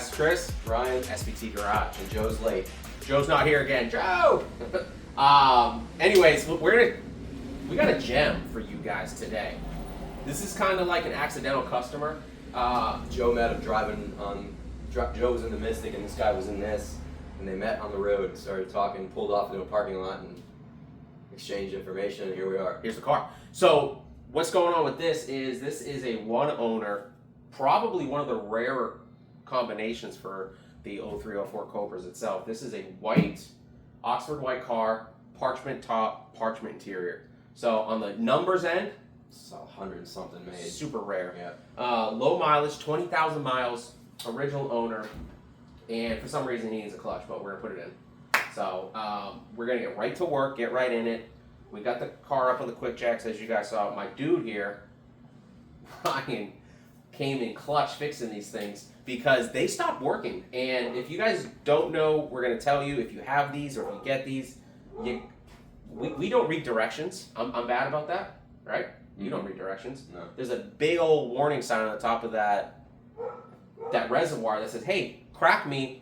guys, Chris, Ryan, SVT Garage. and Joe's late. Joe's not here again. Joe! Anyways, we got a gem for you guys today. This is kind of like an accidental customer. Joe met him driving on, Joe was in the Mystic and this guy was in this, and they met on the road and started talking, pulled off into a parking lot and exchanged information, and here we are. Here's the car. So what's going on with this is a one owner, probably one of the rarer combinations for the 0304 Cobras itself. This is a white, Oxford white car, parchment top, parchment interior. So on the numbers end, It's 100 and something made. super rare. Yeah. Low mileage, 20,000 miles, original owner, and for some reason he needs a clutch, but we're gonna put it in. So we're gonna get right to work, get right in it. We got the car up on the quick jacks, as you guys saw. My dude here, Ryan, came in clutch fixing these things because they stopped working. And if you guys don't know, we're gonna tell you if you have these or if you get these, we don't read directions. I'm bad about that, right? You don't read directions. No. There's a big old warning sign on the top of that reservoir that says, hey, crack me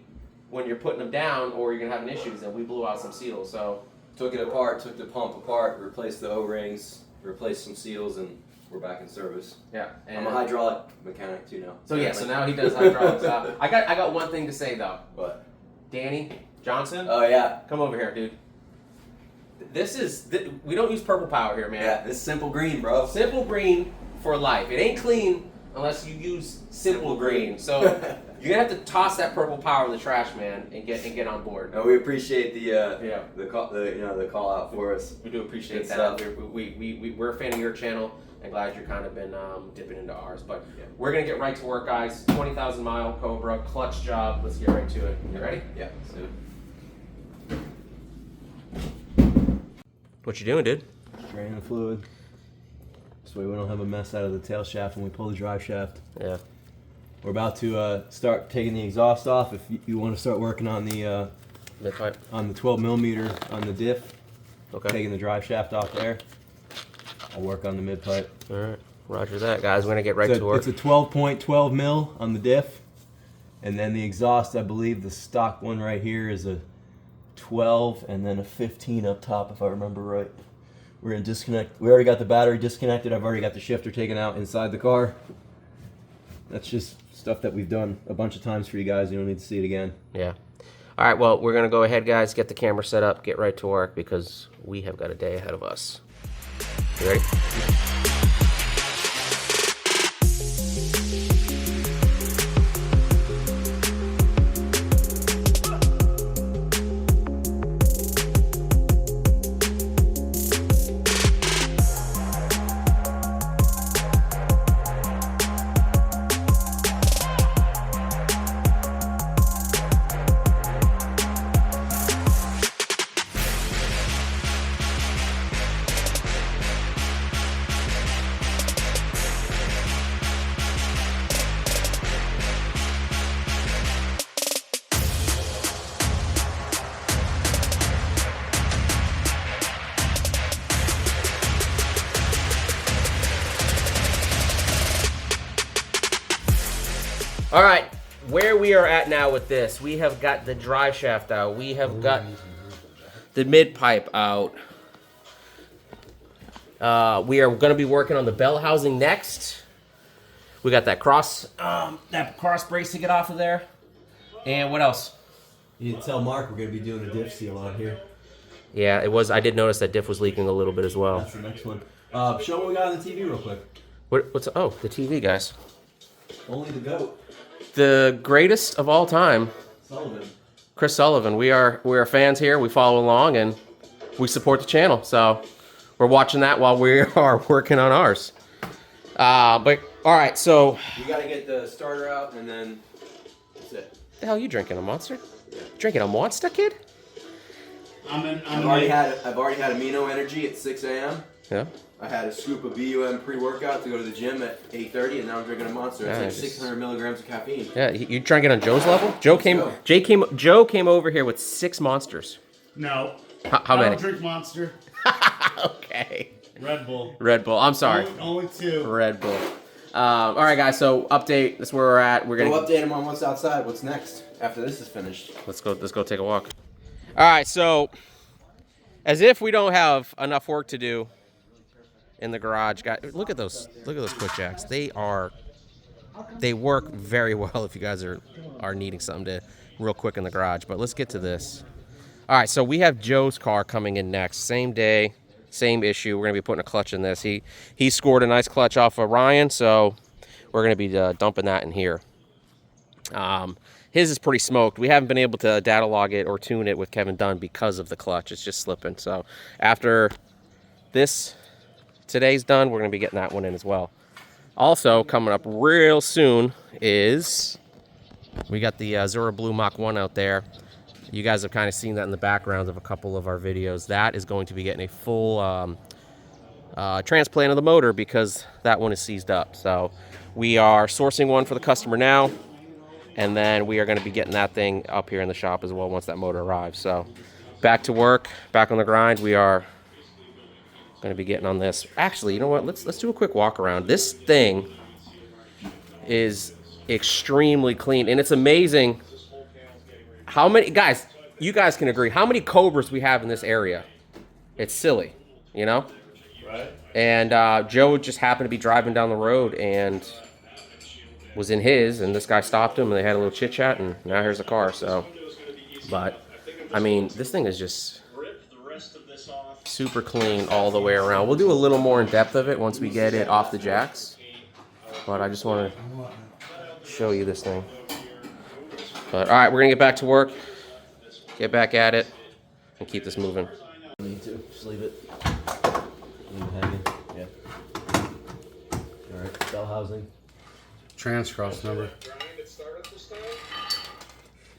when you're putting them down or you're gonna have an issues, and we blew out some seals. So Took it apart, took the pump apart, replaced the O-rings, replaced some seals, and we're back in service. yeah. And I'm a hydraulic mechanic too now. so yeah, so now he does hydraulics. I got one thing to say though. What? Danny Johnson, Oh yeah. come over here, dude. We don't use purple power here, man. Yeah, this is simple green, bro. Simple green for life. It ain't clean unless you use simple green. So you're gonna have to toss that purple power in the trash, man, and get on board. No, we appreciate Yeah. the call out for us. We do appreciate Good that. stuff. We're a fan of your channel and glad you're kind of been dipping into ours. But Yeah. we're gonna get right to work, guys. 20,000 mile Cobra clutch job. Let's get right to it. You ready? Yeah. So, What you doing, dude? drain the fluid. This way we don't have a mess out of the tail shaft when we pull the drive shaft. Yeah. We're about to start taking the exhaust off. If you want to start working on the Mid pipe. on the 12 millimeter on the diff, Okay. taking the drive shaft off there, I'll work on the mid pipe. All right. Roger that, guys. We're gonna get right It's to work. a 12.12 mil on the diff, and then the exhaust, I believe the stock one right here is a 12 and then a 15 up top, if I remember right. We're gonna disconnect. We already got the battery disconnected. I've already got the shifter taken out inside the car. That's just stuff that we've done a bunch of times for you guys. You don't need to see it again. Yeah. All right. Well, we're gonna go ahead, guys. Get the camera set up. Get right to work because we have got a day ahead of us. You ready? All right, where we are at now with this, we have got the drive shaft out. We have got the mid pipe out. We are going to be working on the bell housing next. We got that cross brace to get off of there. And what else? You need to tell Mark we're gonna be doing a diff seal on here. Yeah, it was. I did notice that diff was leaking a little bit as well. That's the next one. Show what we got on the TV real quick. What's the TV, guys? Only the GOAT, The greatest of all time, Sullivan. Chris Sullivan. We are fans here. We follow along and we support the channel. So we're watching that while we are working on ours. But all right, so You gotta get the starter out and then that's it. the hell you drinking, a Monster? Drinking a Monster, kid? I've already had amino energy at 6 a.m. Yeah. I had a scoop of BUM pre-workout to go to the gym at 8:30, and now I'm drinking a Monster. It's Yeah, like just- 600 milligrams of caffeine. Yeah, you drinking on Joe's level? Joe came over here with 6 Monsters. No. How I many? don't drink Monster. Okay. Red Bull. Red Bull. I'm sorry. Only 2. Red Bull. All right, guys. So update. That's where we're at. We're gonna We'll update him on what's outside. What's next after this is finished? Let's go take a walk. All right. So, as if we don't have enough work to do in the garage, guys. Look at those quick jacks. They work very well if you guys are needing something to real quick in the garage. But let's get to this. All right. So we have Joe's car coming in next. Same day. Same issue. We're gonna be putting a clutch in this. He scored a nice clutch off of Ryan, so we're gonna be dumping that in here. His is pretty smoked. We haven't been able to data log it or tune it with Kevin Dunn because of the clutch. It's just slipping. So after today's done, we're gonna be getting that one in as well. Also coming up real soon is we got the Zora Blue Mach 1 out there. You guys have kind of seen that in the background of a couple of our videos. That is going to be getting a full transplant of the motor because that one is seized up. So we are sourcing one for the customer now, and then we are going to be getting that thing up here in the shop as well once that motor arrives. So back to work, back on the grind. We are going to be getting on this. Actually, you know what? Let's do a quick walk around. This thing is extremely clean, and it's amazing. How many, guys, you guys can agree, how many Cobras we have in this area? It's silly, you know? Right. And Joe just happened to be driving down the road and was in his, and this guy stopped him, and they had a little chit-chat, and now here's the car, so. But, I mean, this thing is just super clean all the way around. We'll do a little more in depth of it once we get it off the jacks. But I just want to show you this thing. But all right, we're gonna get back to work, get back at it, and keep this moving. Need to just leave it. Leave it hanging. Yeah. All right. Bell housing. Trans cross number.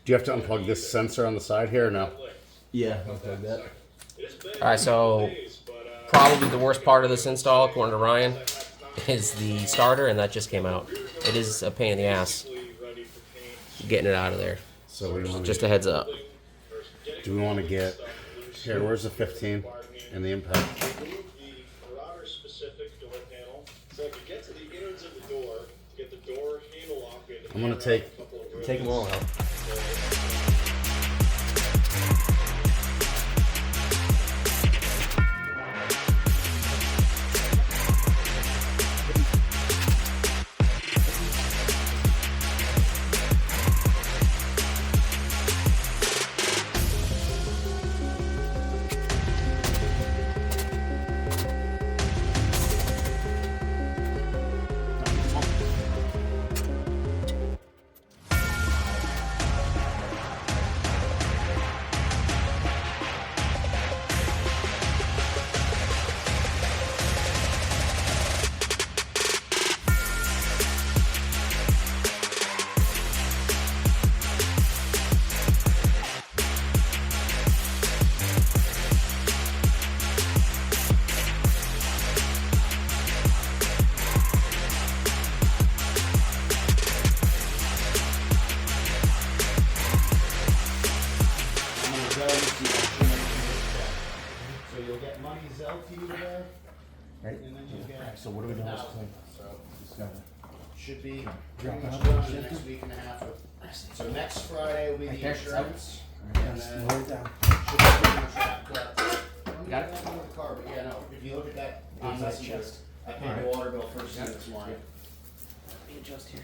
Do you have to unplug this sensor on the side here or no? Yeah. Unplug that. All right, so probably the worst part of this install, according to Ryan, is the starter, and that just came out. It is a pain in the ass getting it out of there. So we want Just a heads up. Do we want to get here? Where's the 15 and the impact? I'm gonna take them all out. So you'll get money Zell to you today, Right. and then you'll get. So what do we do? So should be pretty much done in the next week and a half. So next Friday will be the insurance, and then should be pretty much wrapped up. Got it? The car, but yeah, no. If you look at that on this chest, I paid the water bill first thing this morning. Let me adjust here.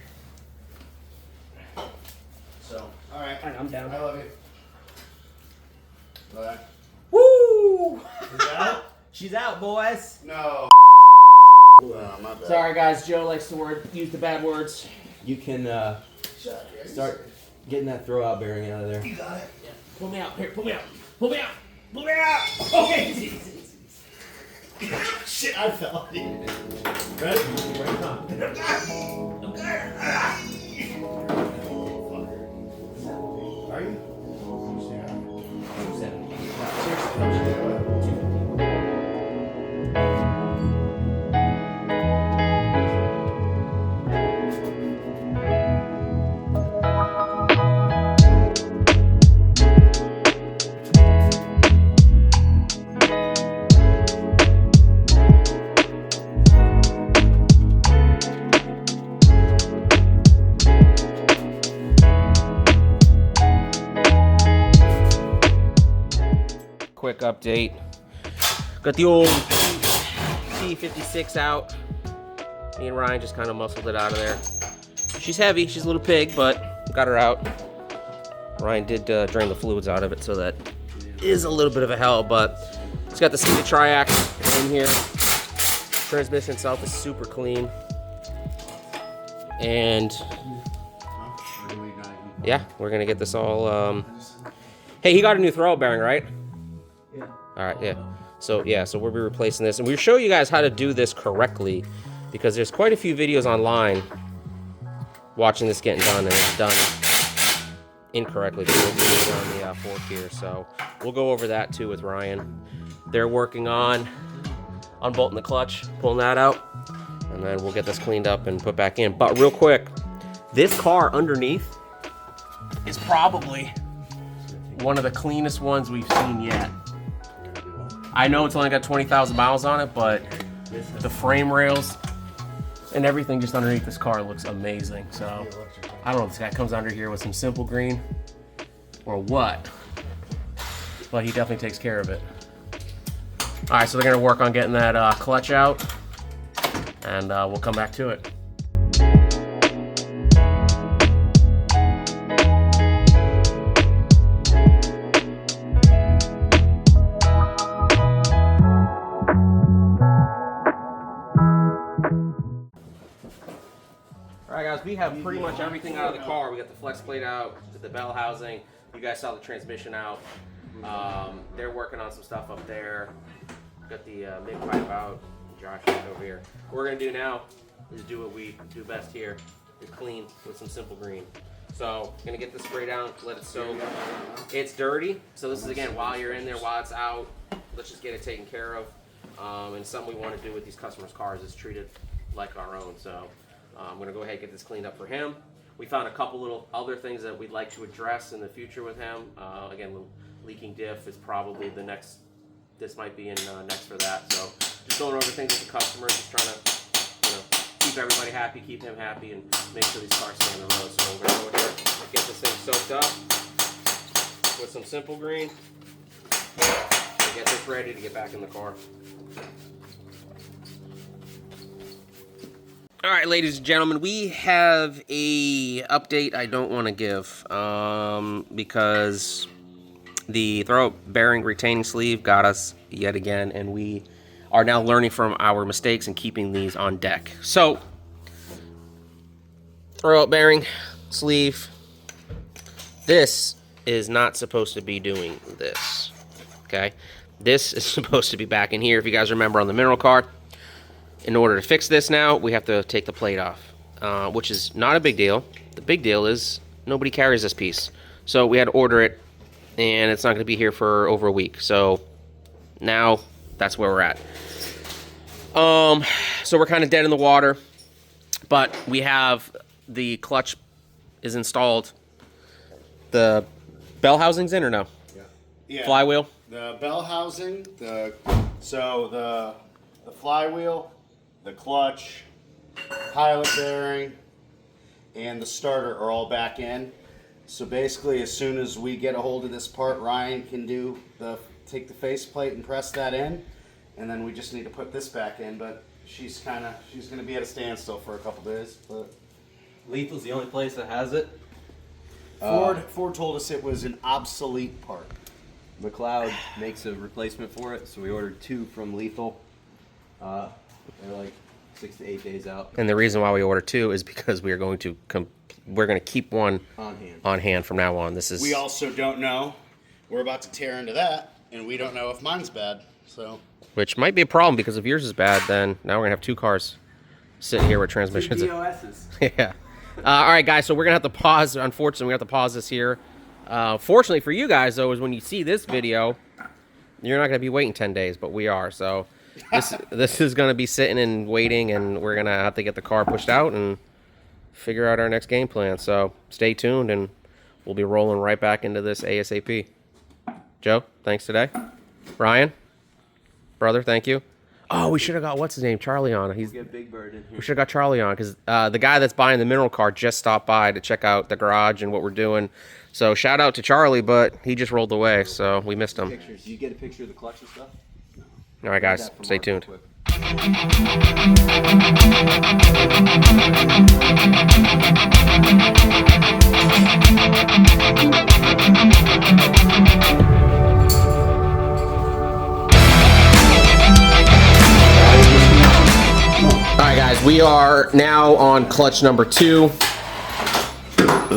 So, all right. I'm down. I love you. Bye. Woo! She's out, boys. No. My bad. Sorry, guys. Joe likes to use the bad words. You can start getting that throwout bearing out of there. You got it. Yeah. Pull me out. Here, pull me out. Pull me out. Pull me out. Okay. Shit, I fell. Ready? Are you? update. Got the old T56 out. Me and Ryan just kind of muscled it out of there. She's heavy, she's a little pig, but got her out. Ryan did drain the fluids out of it, so that is a little bit of a hell, but it's got the SVT triax in here. Transmission itself is super clean. And yeah, we're gonna get this all, hey, he got a new throw bearing, right? Yeah. All right, yeah. So yeah, so we'll be replacing this, and we'll show you guys how to do this correctly, because there's quite a few videos online watching this getting done, and it's done incorrectly. We'll do it on the fork here, so we'll go over that too with Ryan. They're working on unbolting the clutch, pulling that out, and then we'll get this cleaned up and put back in. But real quick, this car underneath is probably one of the cleanest ones we've seen yet. I know it's only got 20,000 miles on it, but the frame rails and everything just underneath this car looks amazing. So I don't know if this guy comes under here with some simple green or what, but he definitely takes care of it. All right, so they're gonna work on getting that clutch out, and we'll come back to it. All right, guys, we have pretty much everything out of the car. We got the flex plate out, the bell housing. You guys saw the transmission out. They're working on some stuff up there. Got the mid pipe out. Josh is over here. What we're gonna do now is do what we do best here, is clean with some simple green. So gonna get this spray down, let it soak. It's dirty, so this is again while you're in there, while it's out. Let's just get it taken care of. And something we want to do with these customers' cars is treat it like our own. So I'm gonna go ahead and get this cleaned up for him. We found a couple little other things that we'd like to address in the future with him. Again, leaking diff is probably the next. This might be in next for that. So just going over things with the customers, just trying to keep everybody happy, keep him happy, and make sure these cars stay on the road. So we're gonna go here, get this thing soaked up with some simple green, and get this ready to get back in the car. All right, ladies and gentlemen, we have a update I don't want to give because the throw bearing retaining sleeve got us yet again, and we are now learning from our mistakes and keeping these on deck. So, throw out bearing sleeve. This is not supposed to be doing this, okay? This is supposed to be back in here. If you guys remember on the mineral car, in order to fix this now, we have to take the plate off, which is not a big deal. The big deal is nobody carries this piece. So we had to order it, and it's not going to be here for over a week. So now that's where we're at. So we're kind of dead in the water, but we have the clutch is installed. The bell housing's in or no? Yeah. Flywheel? The bell housing, the flywheel, the clutch, pilot bearing, and the starter are all back in. So basically, as soon as we get a hold of this part, Ryan can take the faceplate and press that in, and then we just need to put this back in. But she's going to be at a standstill for a couple days. But Lethal's the only place that has it. Ford told us it was an obsolete part. McLeod makes a replacement for it, so we ordered 2 from Lethal. They're like 6 to 8 days out. And the reason why we ordered 2 is because we are going to keep one on hand from now on. We also don't know. We're about to tear into that, and we don't know if mine's bad. So, which might be a problem, because if yours is bad, then now we're gonna have 2 cars sitting here with transmissions. 2 DOSs. Yeah. All right, guys. So we're gonna have to pause. Unfortunately, we have to pause this here. Fortunately for you guys, though, is when you see this video, you're not gonna be waiting 10 days, but we are. So this is gonna be sitting and waiting, and we're gonna have to get the car pushed out and figure out our next game plan. So stay tuned, and we'll be rolling right back into this ASAP. Joe, thanks today. Ryan, brother, thank you. Oh, we should have got what's his name, Charlie on. He's Get Big Bird in We here. should have got Charlie on because the guy that's buying the mineral car just stopped by to check out the garage and what we're doing. So shout out to Charlie, but he just rolled away, so we missed him. Pictures. You get a picture of the clutch and stuff? All right, guys, stay tuned. All right, guys, we are now on clutch number 2.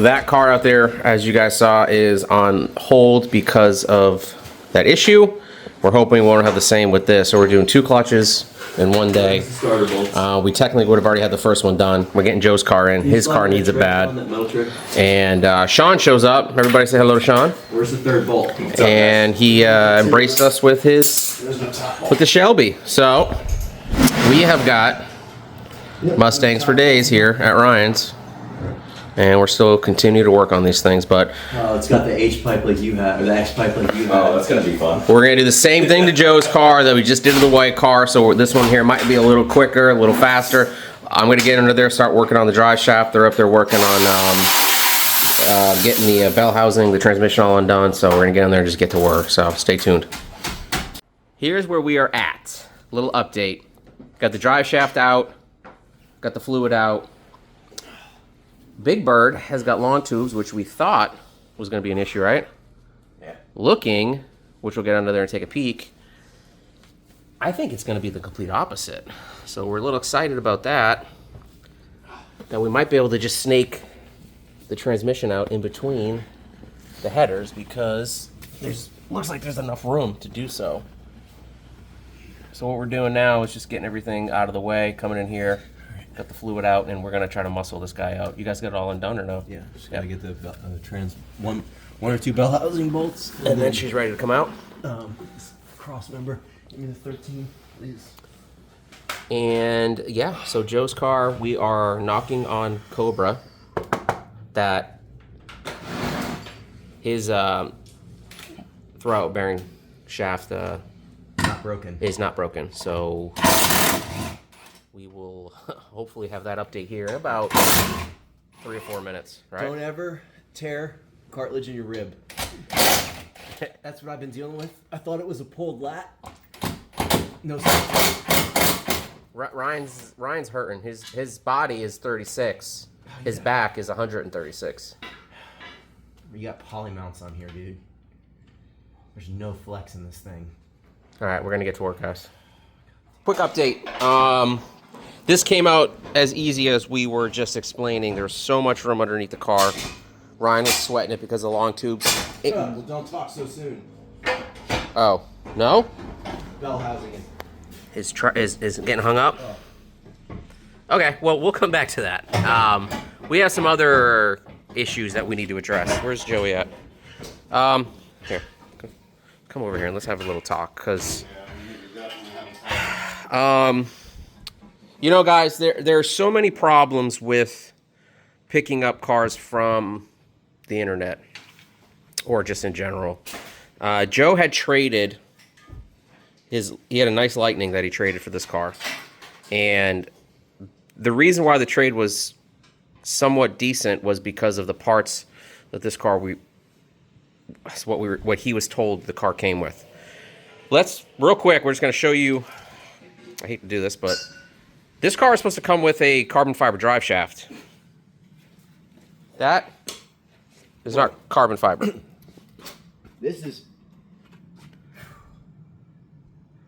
That car out there, as you guys saw, is on hold because of that issue. We're hoping we won't have the same with this. So we're doing 2 clutches in one day. Starter bolts. We technically would have already had the first one done. We're getting Joe's car in. His car needs it bad. And Sean shows up. Everybody say hello to Sean. Where's the third bolt? And he embraced us with the Shelby. So we have got Mustangs for days here at Ryan's. And we're still continuing to work on these things, but It's got the H pipe like you have, or the X pipe like you have. Oh, that's gonna be fun. we're gonna do the same thing to Joe's car that we just did to the white car. So this one here might be a little quicker, a little faster. I'm gonna get under there, start working on the drive shaft. They're up there working on getting the bell housing, the transmission all undone. So we're gonna get in there and just get to work. So stay tuned. Here's where we are at. Little update. Got the drive shaft out. Got the fluid out. Big Bird has got long tubes, which we thought was going to be an issue, right? Yeah. Looking, which we'll get under there and take a peek, I think it's going to be the complete opposite. So we're a little excited about that. That we might be able to just snake the transmission out in between the headers because looks like there's enough room to do so. So what we're doing now is just getting everything out of the way, coming in here. Got the fluid out, and we're gonna try to muscle this guy out. You guys got it all undone or no? Yeah, just gotta get the one or two bell housing bolts, And then she's ready to come out. this cross member. Give me the 13, please. And yeah, so Joe's car, we are knocking on Cobra. That his throwout bearing shaft Not broken. is not broken. So we will hopefully have that update here in about 3 or 4 minutes, right? Don't ever tear cartilage in your rib. That's what I've been dealing with. I thought it was a pulled lat. No, Ryan's hurting. His body is 36. His back is 136. You got poly mounts on here, dude. There's no flex in this thing. All right, we're gonna get to work, guys. Quick update. This came out as easy as we were just explaining. There's so much room underneath the car. Ryan was sweating it because of the long tubes. Well, don't talk so soon. Oh, no? Bell housing Is getting hung up? Okay, well, we'll come back to that. We have some other issues that we need to address. Where's Joey at? Here. Come over here and let's have a little talk, because... you know, guys, there are so many problems with picking up cars from the internet, or just in general. Joe had traded he had a nice Lightning that he traded for this car, and the reason why the trade was somewhat decent was because of the parts that this car what he was told the car came with. Let's real quick. We're just going to show you. I hate to do this, but this car is supposed to come with a carbon fiber drive shaft. That is not carbon fiber. This is...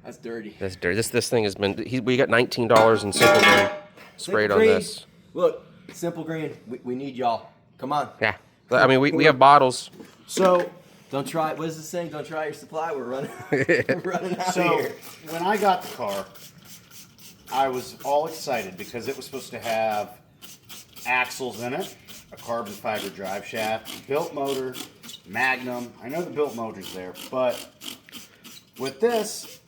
That's dirty. That's dirty. This thing has been. We got $19 in Simple Green sprayed on this. Look, Simple Green, we need y'all. Come on. Yeah. I mean, we have bottles. So, don't try, what is this saying? Don't try your supply. We're running, we're running out of here. When I got the car, I was all excited because it was supposed to have axles in it, a carbon fiber drive shaft, built motor, Magnum. I know the built motor's there, but with this,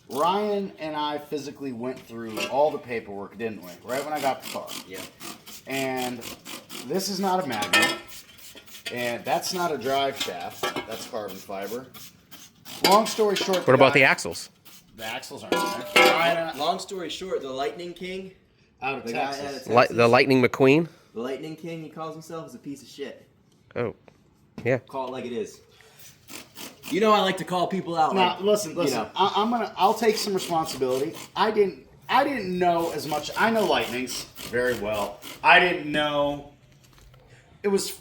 Ryan and I physically went through all the paperwork, didn't we? Right when I got the car. Yeah. And this is not a Magnum. And that's not a drive shaft. That's carbon fiber. Long story short. What about the axles? The axles aren't there. Long story short, the Lightning King, Out of the guy out Texas. of Texas, The Lightning McQueen. the Lightning King, he calls himself, is a piece of shit. Oh, yeah. Call it like it is. You know, I like to call people out. Now, like, listen. you know. I'll take some responsibility. I didn't know as much. I know Lightnings very well. I didn't know it was.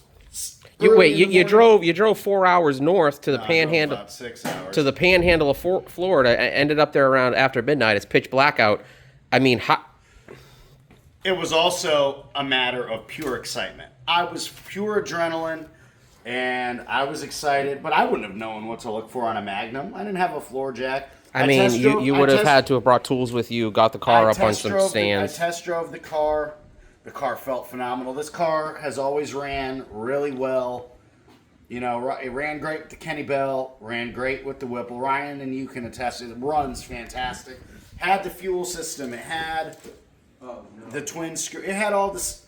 You drove 4 hours north to the Panhandle. About 6 hours. To the Panhandle of Florida. Ended up there around after midnight. It's pitch black out. I mean, It was also a matter of pure excitement. I was pure adrenaline, and I was excited, but I wouldn't have known what to look for on a Magnum. I didn't have a floor jack. I mean, you would have had to have brought tools with you, got the car up on some stands. I test drove the car. The car felt phenomenal. This car has always ran really well. You know, it ran great with the Kenny Bell, ran great with the Whipple. Ryan and you can attest, it runs fantastic. Had the fuel system. It had the twin screw. It had all this,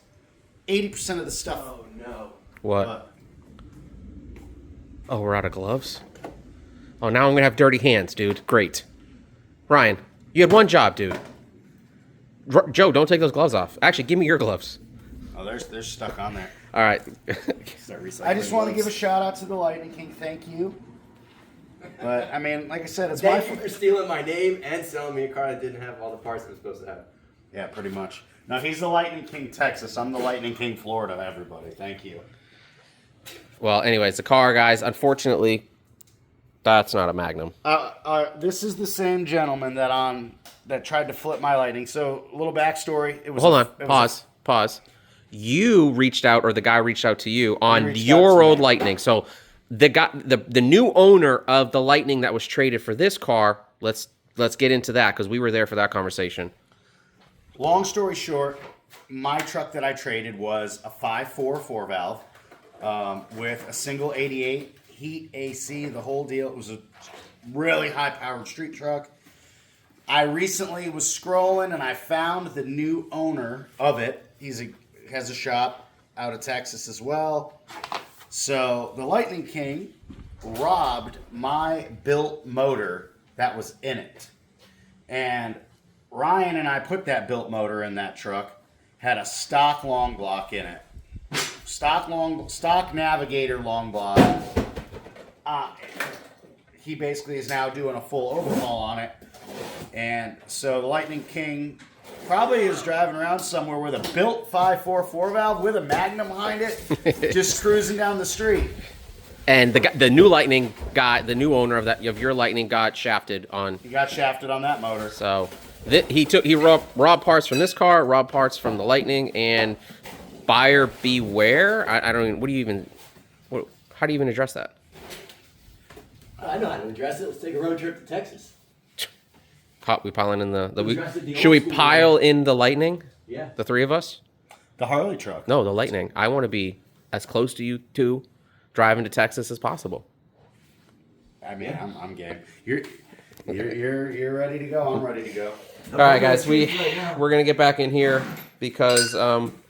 80% of the stuff. Oh, no. What? Oh, we're out of gloves? Oh, now I'm going to have dirty hands, dude. Great. Ryan, you had one job, dude. Joe, don't take those gloves off. Actually, give me your gloves. Oh, they're stuck on there. All right. I just want to give a shout out to the Lightning King. Thank you. But, I mean, like I said, it's my Thank you for stealing my name and selling me a car that didn't have all the parts it was supposed to have. Yeah, pretty much. No, he's the Lightning King Texas. I'm the Lightning King Florida, everybody. Thank you. Well, anyways, the car, guys, unfortunately, that's not a Magnum. This is the same gentleman that tried to flip my Lightning. So, a little backstory. It was Hold on. Pause. You reached out, or the guy reached out to you on reached out your to old me. Lightning. So the new owner of the Lightning that was traded for this car, let's get into that because we were there for that conversation. Long story short, my truck that I traded was a 5.4 4-valve with a single 88 heat AC, the whole deal. It was a really high-powered street truck. I recently was scrolling and I found the new owner of it. He has a shop out of Texas as well. So the Lightning King robbed my built motor that was in it. And Ryan and I put that built motor in that truck, had a stock long block in it. Stock Navigator long block. He basically is now doing a full overhaul on it. And so the Lightning King probably is driving around somewhere with a built 5.4 4-valve with a Magnum behind it, just cruising down the street. And the new Lightning guy, the new owner of your Lightning got shafted on. He got shafted on that motor. So he robbed parts from this car, robbed parts from the Lightning, and buyer beware. I don't even. How do you even address that? I know how to address it. Let's take a road trip to Texas. We piling in the Address it the should we old school pile in the Lightning? Yeah. The three of us? The Harley truck. No, the Lightning. I want to be as close to you two driving to Texas as possible. I mean, I'm game. You're ready to go. I'm ready to go. All right, guys, we're gonna get back in here because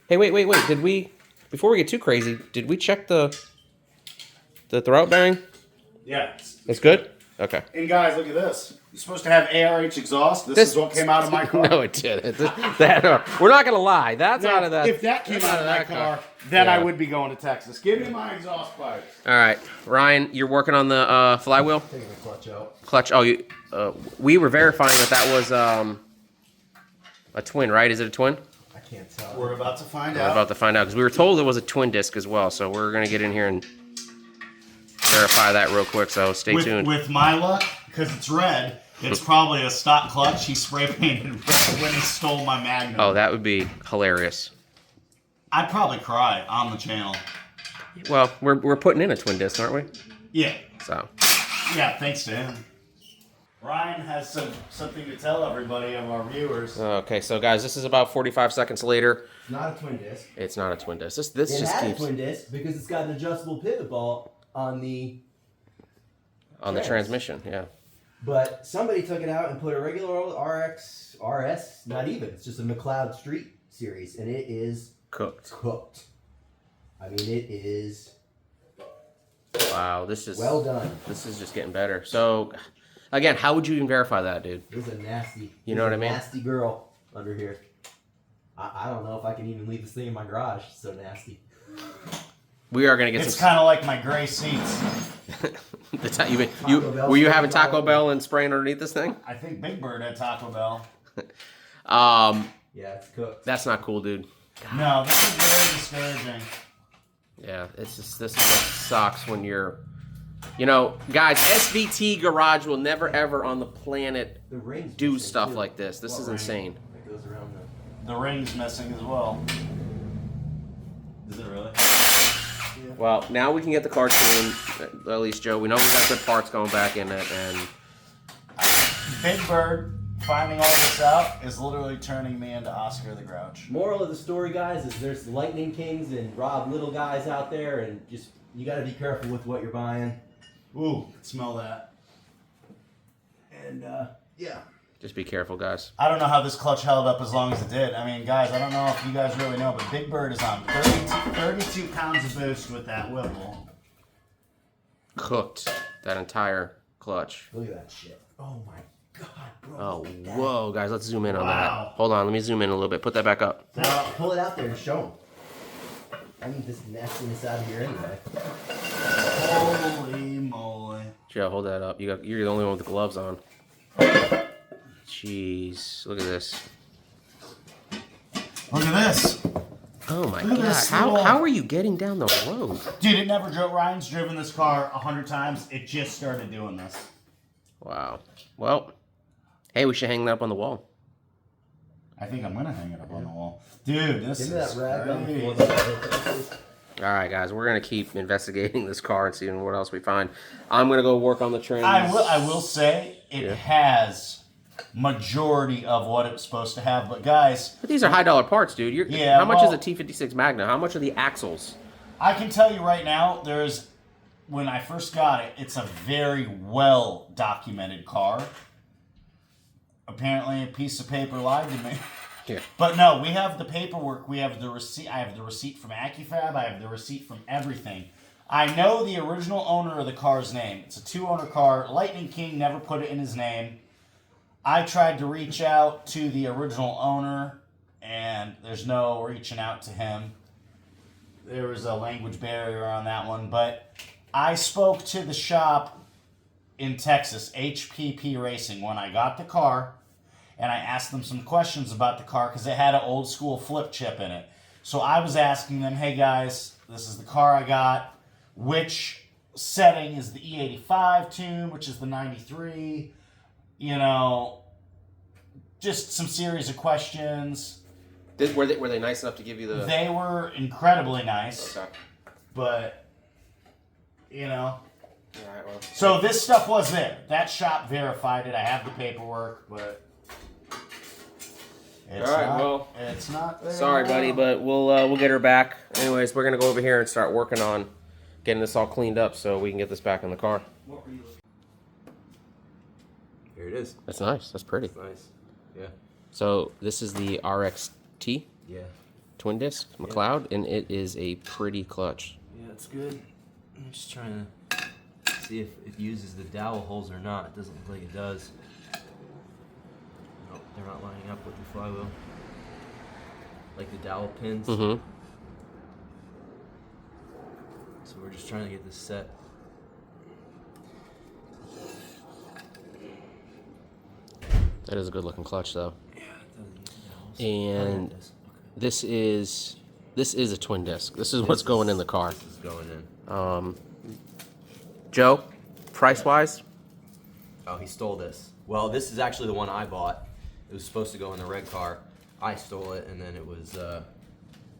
hey, wait. Did we before we get too crazy? Did we check the throwout bearing? Yeah. It's good. Okay. And guys, look at this. You're supposed to have ARH exhaust. This is what came out of my car. No, it didn't. We're not gonna lie. That's out of that. If that came out of that car, then I would be going to Texas. Give me my exhaust pipes. All right, Ryan, you're working on the flywheel. Taking the clutch out. Clutch. Oh, we were verifying that was a twin, right? Is it a twin? I can't tell. We're about to find We're out. about to find out because we were told it was a twin disc as well. So we're gonna get in here and verify that real quick. So stay tuned. With my luck, because it's red, it's probably a stock clutch. He spray painted red when he stole my Magnum. Oh, that would be hilarious. I'd probably cry on the channel. Well, we're putting in a twin disc, aren't we? Yeah. So. Yeah, thanks to him. Ryan has something to tell everybody of our viewers. Okay, so guys, this is about 45 seconds later. It's not a twin disc. It's not a twin disc. This It just had keeps a twin disc because it's got an adjustable pivot ball on the transmission. Yeah. But somebody took it out and put a regular old RS, not even. It's just a McLeod Street series, and it is Cooked. I mean, it is Wow, this is well done. This is just getting better. So, Again, how would you even verify that, dude? It was a nasty. You know what I mean? Nasty girl under here. I don't know if I can even leave this thing in my garage. It's so nasty. We are gonna get It's some. kind of like my gray seats. Were you having Taco Bell and spraying underneath this thing? I think Big Bird had Taco Bell. Yeah, it's cooked. That's not cool, dude. No, this is very discouraging. Yeah, it's just this is what sucks when you're, you know, guys. SVT Garage will never ever on the planet The rings do missing, stuff too. like this. This is ring? insane. It goes around The ring's missing as well. Is it really? Well, now we can get the car tuned. At least, Joe, we know we got good parts going back in it, and Big Bird finding all this out is literally turning me into Oscar the Grouch. Moral of the story, guys, is there's Lightning Kings and Rob Little guys out there, and just you got to be careful with what you're buying. Ooh, smell that. And yeah. just be careful, guys. I don't know how this clutch held up as long as it did. I mean, guys, I don't know if you guys really know, but Big Bird is on 32 pounds of boost with that Whipple. Cooked that entire clutch. Look at that shit. Oh my god, bro. Oh, whoa, guys, let's zoom in on Wow. that. Hold on, let me zoom in a little bit. Put that back up. Pull it out there and show them. I need this nastiness out of here anyway. Holy moly. Joe, hold that up. You're the only one with the gloves on. Jeez, look at this. Look at this. Oh my Look at god, this how little- are you getting down the road? Dude, it never drove. Ryan's driven this car 100 times. It just started doing this. Wow. Well, hey, we should hang that up on the wall. I think I'm going to hang it up on the wall. Dude, this Give me is that rag on the great. floor. All right, guys, we're gonna keep investigating this car and seeing what else we find. I'm gonna go work on the trims. I will say it Yeah. has majority of what it was supposed to have, but guys, But these are $high dollar parts, dude. Yeah, How much is well- a T56 Magna? How much are the axles? I can tell you right now, when I first got it, it's a very well documented car. Apparently, a piece of paper lied to me. Here. But no, we have the paperwork. We have the receipt. I have the receipt from AccuFab. I have the receipt from everything. I know the original owner of the car's name. It's a 2-owner car. Lightning King never put it in his name. I tried to reach out to the original owner, and there's no reaching out to him. There was a language barrier on that one, but I spoke to the shop in Texas, HPP Racing, when I got the car, and I asked them some questions about the car because it had an old school flip chip in it. So I was asking them, hey guys, this is the car I got. Which setting is the E85 tune, which is the 93? You know, just some series of questions. Were they nice enough to give you the? They were incredibly nice, Okay. but, you know. All right. Well. So this stuff was there. That shop verified it. I have the paperwork, but it's All right, not, well, it's not there. Sorry, buddy, now. but we'll get her back. Anyways, we're gonna go over here and start working on getting this all cleaned up so we can get this back in the car. Here it is. That's nice. That's pretty. Nice. Yeah. So this is the RXT Yeah. twin disc McLeod, and it is a pretty clutch. Yeah, it's good. I'm just trying to see if it uses the dowel holes or not. It doesn't look like it does. Nope, they're not lining up with the flywheel. Like the dowel pins. Mm-hmm. So we're just trying to get this set. That is a good looking clutch, though. Yeah, it doesn't use the dowels. And Oh, it does. Okay. this is a twin disc. This is what's going in the car. This is going in. Joe, price wise, Oh, he stole this. Well, this is actually the one I bought. It was supposed to go in the red car. I stole it, and then it was, I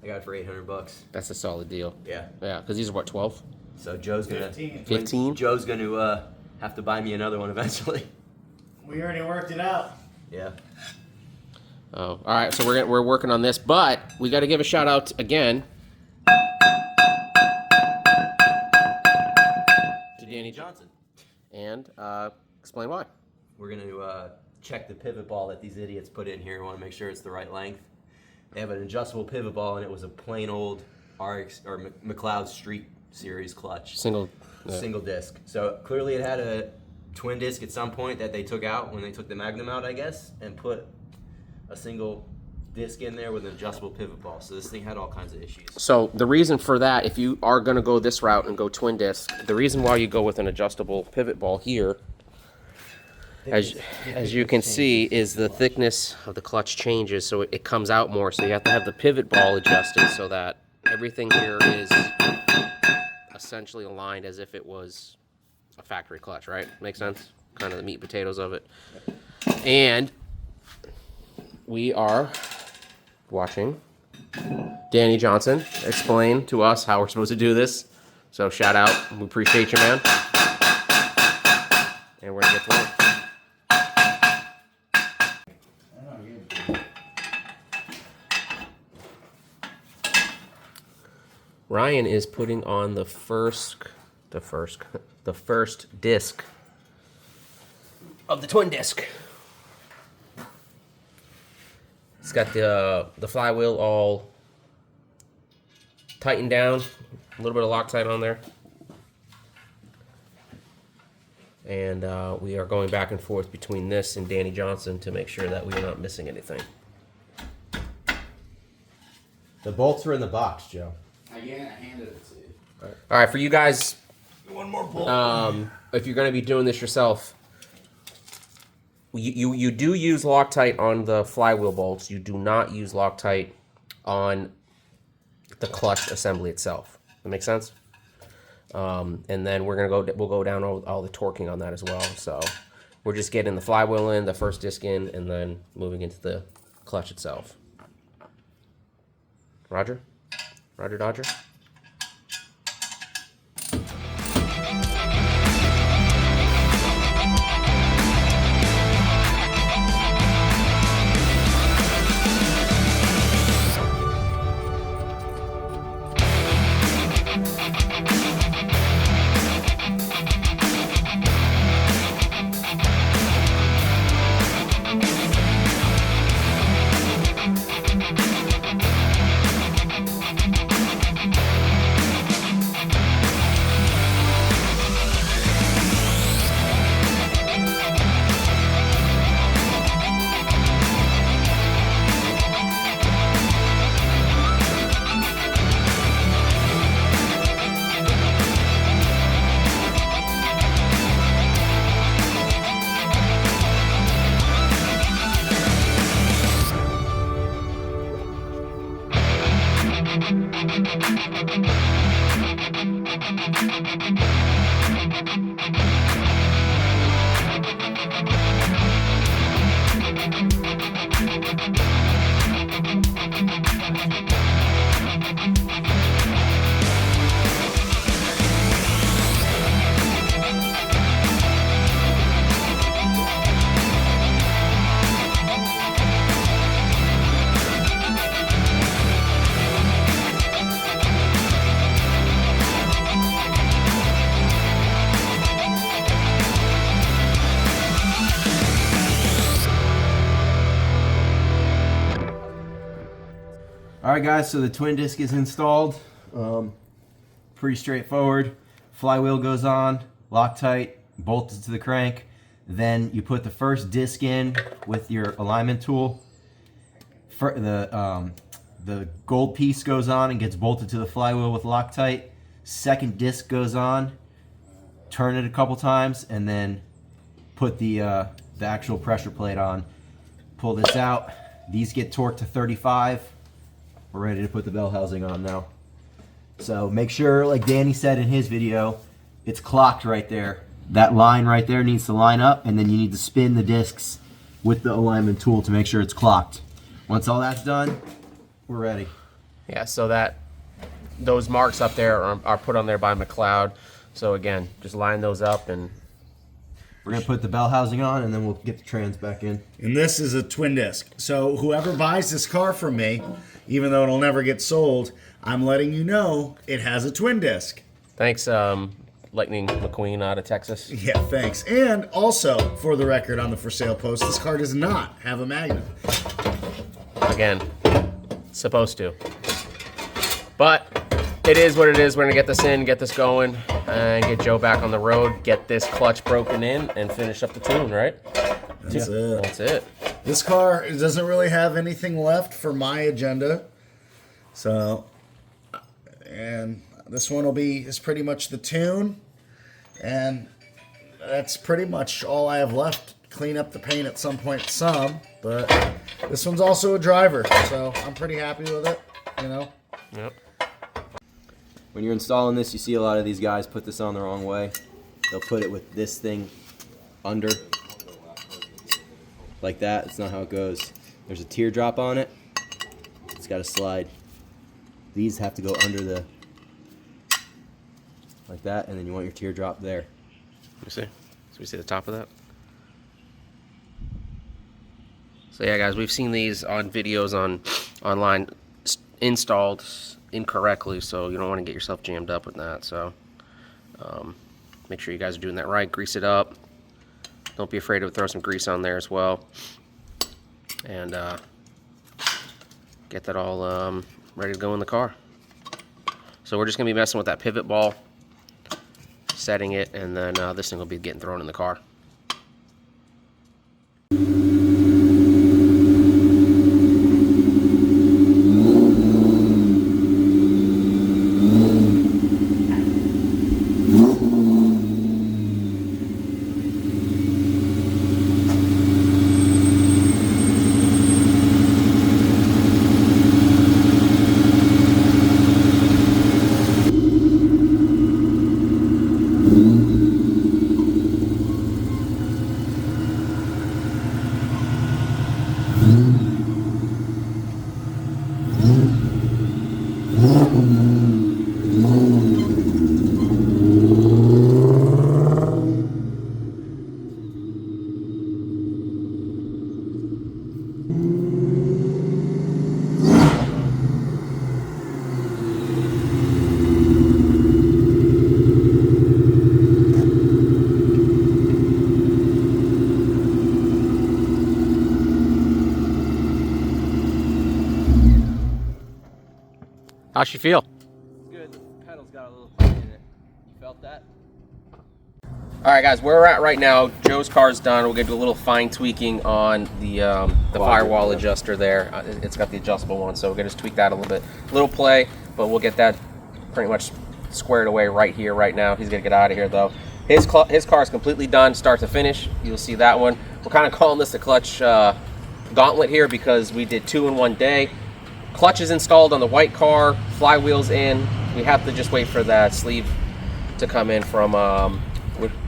got it for $800. that's a solid deal. Yeah. Yeah, because these are what, 12? So Joe's gonna 15? Joe's gonna have to buy me another one eventually. We already worked it out. Yeah. Oh, all right. So we're working on this, but we got to give a shout out again to Danny Johnson. and explain why. We're gonna check the pivot ball that these idiots put in here. We want to make sure it's the right length. They have an adjustable pivot ball, and it was a plain old RX or McLeod Street Series clutch. Single. Single disc. So clearly it had a twin disc at some point that they took out when they took the Magnum out, I guess, and put a single disc in there with an adjustable pivot ball. So this thing had all kinds of issues. So the reason for that, if you are going to go this route and go twin disc, the reason why you go with an adjustable pivot ball here, as you can see, is the thickness of the clutch changes, so it comes out more. So you have to have the pivot ball adjusted so that everything here is essentially aligned as if it was a factory clutch, right? Makes sense? Kind of the meat and potatoes of it. And we are watching Danny Johnson explain to us how we're supposed to do this. So shout out. We appreciate you, man. And we're going to get to work. Ryan is putting on the first disc of the twin disc. It's got the flywheel all tightened down, a little bit of Loctite on there. And we are going back and forth between this and Danny Johnson to make sure that we are not missing anything. The bolts are in the box, Joe. I handed it to you. All right, for you guys, One more bolt. if you're going to be doing this yourself, you do use Loctite on the flywheel bolts. You do not use Loctite on the clutch assembly itself. That makes sense? And then we'll go down all the torquing on that as well. So we're just getting the flywheel in, the first disc in, and then moving into the clutch itself. Roger? Roger Dodger? All right, guys, so the twin disc is installed. Pretty straightforward. Flywheel goes on, Loctite, bolted to the crank. Then you put the first disc in with your alignment tool. The gold piece goes on and gets bolted to the flywheel with Loctite. Second disc goes on, turn it a couple times, and then put the actual pressure plate on. Pull this out. These get torqued to 35. We're ready to put the bell housing on now. So make sure, like Danny said in his video, it's clocked right there. That line right there needs to line up, and then you need to spin the discs with the alignment tool to make sure it's clocked. Once all that's done, we're ready. Yeah, so those marks up there are put on there by McLeod. So again, just line those up, and we're gonna put the bell housing on, and then we'll get the trans back in. And this is a twin disc. So whoever buys this car from me, even though it'll never get sold, I'm letting you know it has a twin disc. thanks, Lightning McQueen out of Texas. Yeah, thanks. And also, for the record on the for sale post, this car does not have a Magnum. Again, supposed to. But it is what it is. We're gonna get this in, get this going, and get Joe back on the road, get this clutch broken in, and finish up the tune, right? That's it. That's it. This car doesn't really have anything left for my agenda. So, and this one is pretty much the tune. And that's pretty much all I have left. Clean up the paint at some point, but this one's also a driver, so I'm pretty happy with it, you know? Yep. When you're installing this, you see a lot of these guys put this on the wrong way. They'll put it with this thing under, like that. It's not how it goes. There's a teardrop on it. It's got to slide. These have to go under the, like that, and then you want your teardrop there. Let me see. So we see the top of that. So yeah, guys, we've seen these on videos online installed incorrectly, so you don't want to get yourself jammed up with that. So make sure you guys are doing that right. Grease it up. Don't be afraid to throw some grease on there as well, and get that all ready to go in the car. So we're just gonna be messing with that pivot ball, setting it, and then this thing will be getting thrown in the car. How's she feel? Good. The pedal's got a little pop in it. You felt that? All right, guys, where we're at right now, Joe's car's done. We'll get a little fine tweaking on the firewall adjuster there. It's got the adjustable one, so we're gonna just tweak that a little bit. Little play, but we'll get that pretty much squared away right here, right now. He's gonna get out of here though. His car is completely done, start to finish. You'll see that one. We're kind of calling this the clutch gauntlet here because we did 2 in 1 day. Clutch is installed on the white car, flywheel's in. We have to just wait for that sleeve to come in from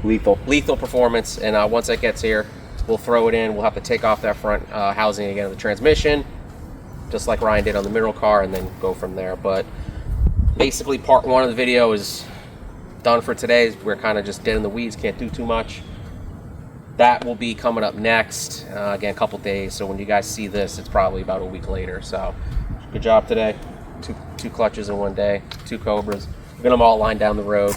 Lethal Performance, and once that gets here, we'll throw it in. We'll have to take off that front housing again of the transmission, just like Ryan did on the mineral car, and then go from there. But basically, part 1 of the video is done for today. We're kind of just dead in the weeds, can't do too much. That will be coming up next, again, a couple days. So when you guys see this, it's probably about a week later. So good job today. Two clutches in 1 day, 2 Cobras. We're gonna them all line down the road.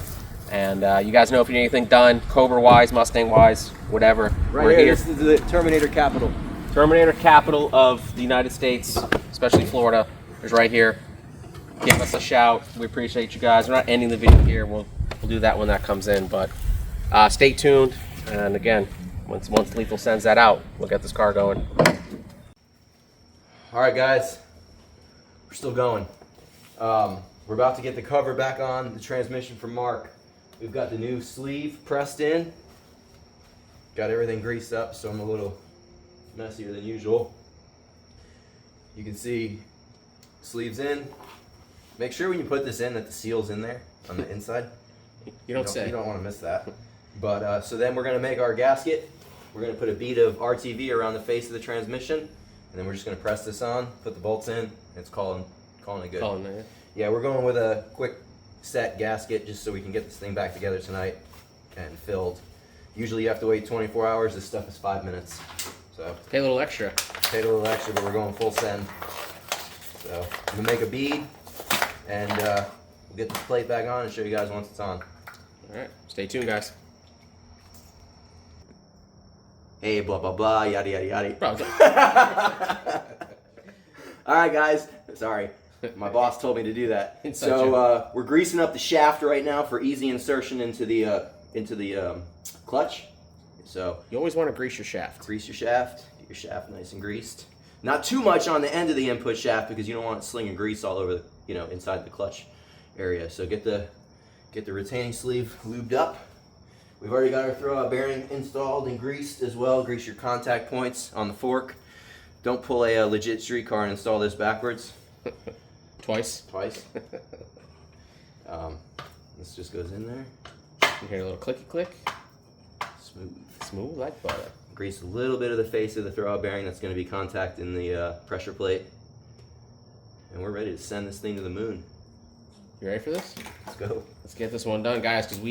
And you guys know if you need anything done, Cobra-wise, Mustang-wise, whatever. Right we're here, this is the Terminator capital. Terminator capital of the United States, especially Florida, is right here. Give us a shout. We appreciate you guys. We're not ending the video here. We'll do that when that comes in. But stay tuned. And again, once Lethal sends that out, we'll get this car going. All right, guys, we're still going. We're about to get the cover back on the transmission from Mark. We've got the new sleeve pressed in. Got everything greased up, so I'm a little messier than usual. You can see sleeves in. Make sure when you put this in that the seal's in there on the inside. You don't say. You don't want to miss that. But so then we're going to make our gasket. We're going to put a bead of RTV around the face of the transmission, and then we're just going to press this on, put the bolts in. It's calling it good. Calling it. Yeah, we're going with a quick set gasket just so we can get this thing back together tonight and filled. Usually you have to wait 24 hours. This stuff is 5 minutes. So Pay a little extra. paid a little extra, but we're going full send. So I'm gonna make a bead, and we'll get this plate back on and show you guys once it's on. All right, stay tuned, guys. Hey, blah blah blah, yada yada yada. Bro, All right, guys. Sorry. My boss told me to do that. It's So we're greasing up the shaft right now for easy insertion into the clutch. So You always want to grease your shaft. grease your shaft, get your shaft nice and greased. Not too much on the end of the input shaft because you don't want it slinging grease all over, inside the clutch area. So get the retaining sleeve lubed up. We've already got our throwout bearing installed and greased as well. Grease your contact points on the fork. Don't pull a legit street car and install this backwards. Twice. This just goes in there. You hear a little clicky click. Smooth. Smooth like butter. Grease a little bit of the face of the throwout bearing that's going to be contacting the pressure plate. And we're ready to send this thing to the moon. You ready for this? Let's go. Let's get this one done, guys, because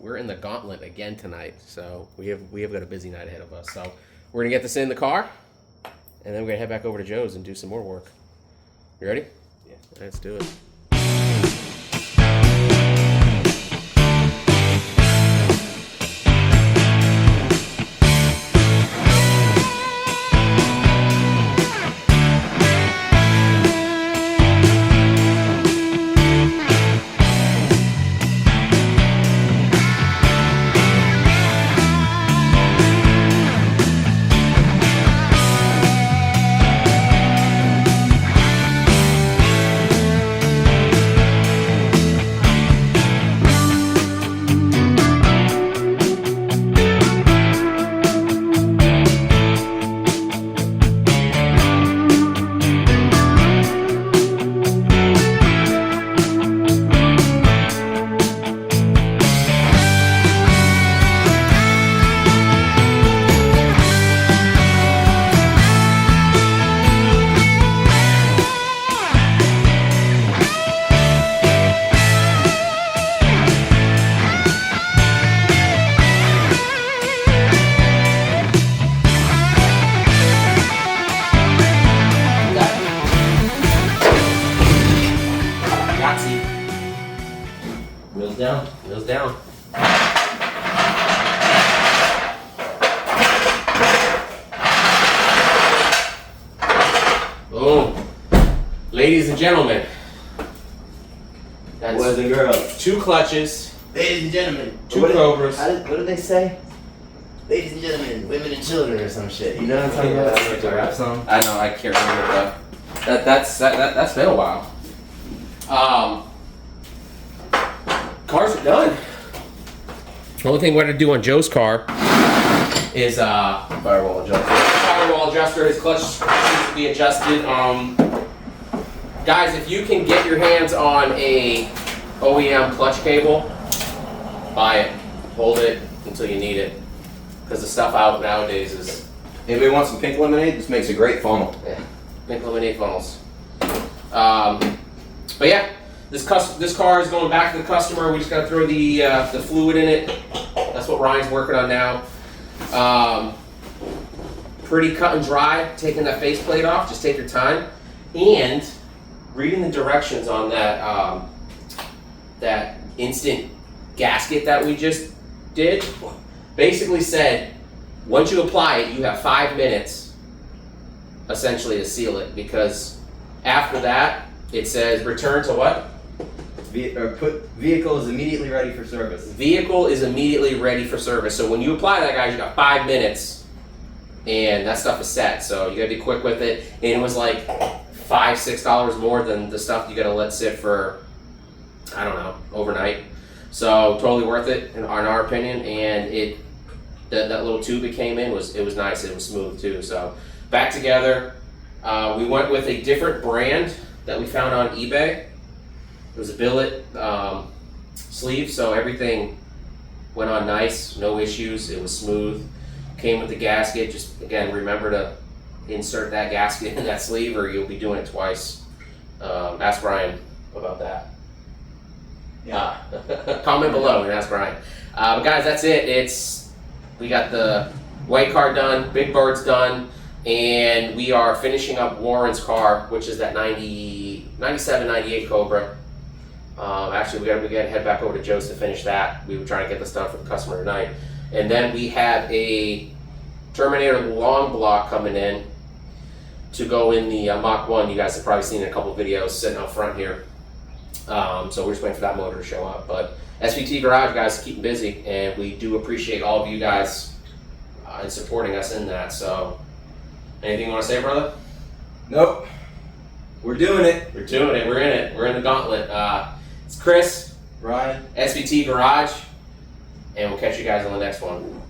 we're in the gauntlet again tonight. So we have got a busy night ahead of us. So we're gonna get this in the car, and then we're gonna head back over to Joe's and do some more work. You ready? Yeah. Let's do it. Wheels down. Wheels down. Boom. Ladies and gentlemen. That's Boys and girls. 2 clutches. Ladies and gentlemen. 2 Cobras. What did they say? Ladies and gentlemen, women and children or some shit. You know what I'm talking about? That's like a rap song. I know, I can't remember that's been a while. Cars are done. The only thing we're gonna do on Joe's car is Firewall adjuster. firewall adjuster. His clutch needs to be adjusted. Guys, if you can get your hands on a OEM clutch cable, buy it. Hold it until you need it. Because the stuff out nowadays is, Anybody want some pink lemonade? This makes a great funnel. yeah, pink lemonade funnels. But yeah, this car is going back to the customer. We just gotta throw the fluid in it. That's what Ryan's working on now. Pretty cut and dry, taking that faceplate off. Just take your time. And reading the directions on that that instant gasket that we just did, basically said once you apply it, you have 5 minutes essentially to seal it, because after that it says return to what? Vehicle is immediately ready for service. Vehicle is immediately ready for service. So when you apply that, guys, you got 5 minutes and that stuff is set. So you gotta be quick with it. And it was like $5-6 more than the stuff you gotta let sit for, I don't know, overnight. So totally worth it in our opinion. And that little tube it came in was nice. It was smooth too. So back together. We went with a different brand that we found on eBay. It was a billet sleeve, so everything went on nice, no issues. It was smooth. Came with the gasket. Just again, remember to insert that gasket in that sleeve, or you'll be doing it twice. Ask Brian about that. Yeah. Comment below and ask Brian. But guys, that's it. We got the white car done, Big Bird's done, and we are finishing up Warren's car, which is that 97, 98 Cobra. Actually, we gotta head back over to Joe's to finish that. We were trying to get this done for the customer tonight. And then we have a Terminator long block coming in to go in the Mach 1. You guys have probably seen a couple of videos sitting out front here. So we're just waiting for that motor to show up. But SVT Garage, guys, keeping busy, and we do appreciate all of you guys in supporting us in that. So, anything you want to say, brother? Nope. We're doing it. We're doing it. We're in it. We're in the gauntlet. It's Chris, Ryan. SVT Garage, and we'll catch you guys on the next one.